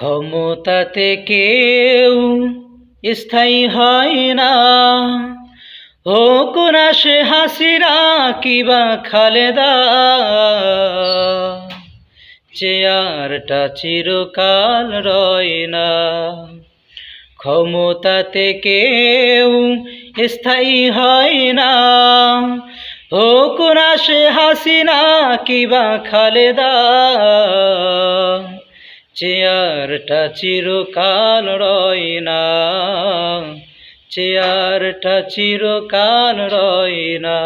ক্ষমতাতে কেউ স্থায়ী হয় না, হোক না সে হাসিনা কিবা খালেদা। চেয়ারটা চিরকাল রয় না। ক্ষমতাতে কেউ স্থায়ী হয় না, হোক না সে হাসিনা কিবা খালেদা। চেয়ারটা চিরকাল রয় না, চেয়ারটা চিরকাল রয় না।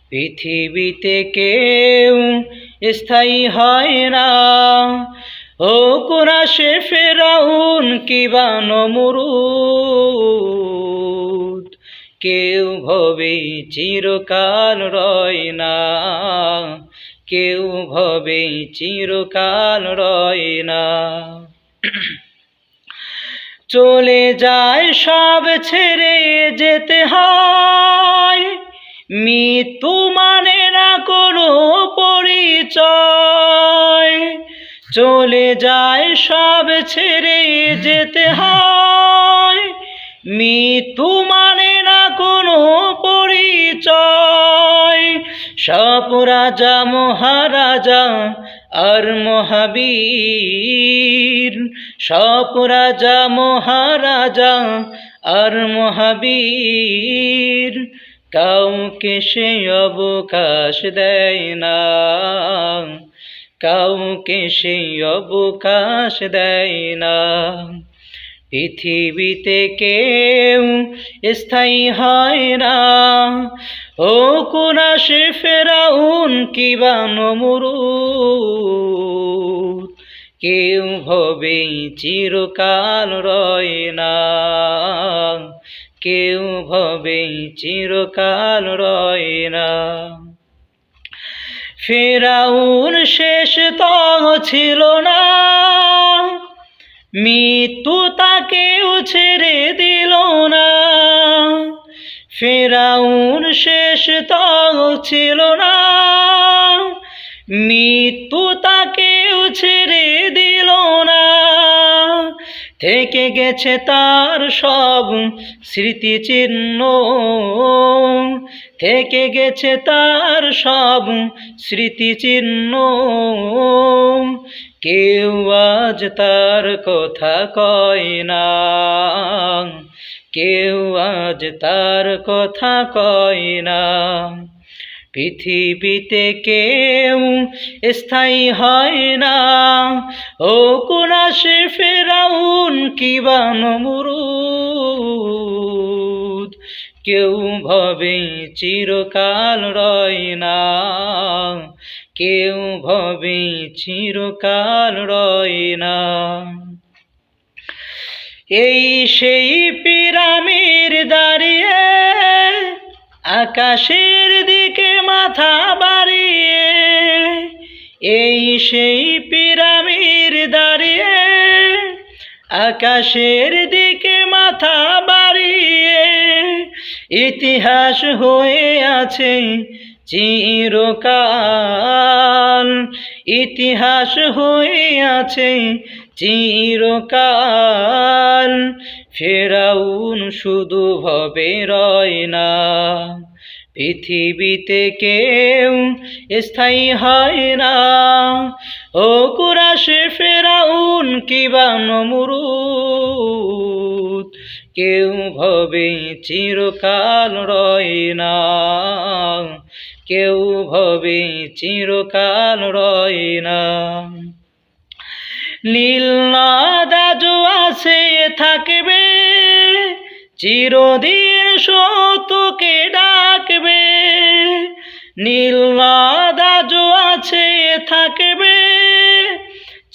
পৃথিবীতে কেউ স্থায়ী হয় না, হোক না সে ফেরাউন কিবা নমরুদ। কেউ ভবে চিরকাল রয় না, কেউ ভবে চিরকাল রয় না। চলে যায় সব ছেড়ে যেতে হয়, মৃত্যু মানে না কোনো পরিচয়। চলে যায় সব ছেড়ে যেতে হয়, মৃত্যু মানে না কোনো পরিচয়। সব রাজা মহারাজা আর মহাবীর, সব রাজা মহারাজা আর মহাবীর, কাউকে সে অবকাশ দেয় না, কাউকে সে অবকাশ দেয় না। পৃথিবীতে কেউ স্থায়ী হয় না, হোক না সে ফেরাউন কিবা নমরুদ। কেউ ভবে চিরকাল রয় না, কেউ ভবে চিরকাল রয় না। ফেরাউন শেষ তহ ছিল না, মৃত্যু তাকেও ছেড়ে দিল না। ফেরাউন শেষ তহ ছিল না, মৃত্যু তাকেও ছেড়ে দিল না। থেকে গেছে তার সব স্মৃতিচিহ্ন, থেকে গেছে তার সব স্মৃতিচিহ্ন। কেউ আজ তার কথা কয় না, কেউ আজ তার কথা কয় না। পৃথিবীতে কেউ স্থায়ী হয় না, হোক না সে ফেরাউন কিবা নমরুদ। কেউ ভবে চিরকাল রয় না, কেউ ভবে চিরকাল রয় না। এই সেই পিরামিড দাঁড়িয়ে আকাশের দিকে মাথা বাড়িয়ে, এই সেই পিরামিড দাঁড়িয়ে আকাশের দিকে মাথা বাড়িয়ে। ইতিহাস হয়ে আছে চিরকাল, ইতিহাস হয়ে আছে চিরকাল। ফেরাউন শুধু ভবে রয় না, পৃথিবীতে কেউ স্থায়ী হয় না, হোক না সে ফেরাউন কিবা নমরুদ। কেউ ভবে চিরকাল রয় না, কেউ ভবে চিরকাল রয় না। নীল নদ আজও আছে থাকবে, চিরদিন সত্যকে ডাকবে। নীল নদ আজও আছে থাকবে,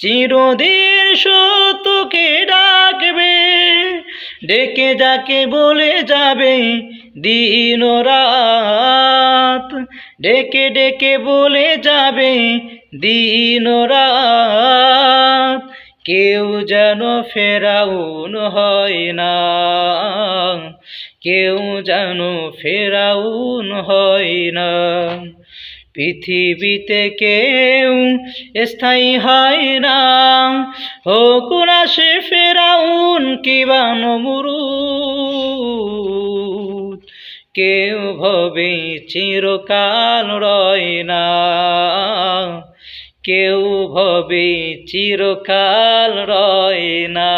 চিরদিন সত্যকে ডাকবে। ডেকে যাকে বলে যাবে দিন রাত, ডেকে ডেকে বলে যাবে দিন রাত। কেউ যেন ফেরাউন হয় না, কেউ যেন ফেরাউন হয় না। পৃথিবীতে কেউ স্থায়ী হয় না, হোক না সে ফেরাউন কিবা নমরুদ, কেউ ভবে চিরকাল রয় না, কেউ ভবে চিরকাল রয় না।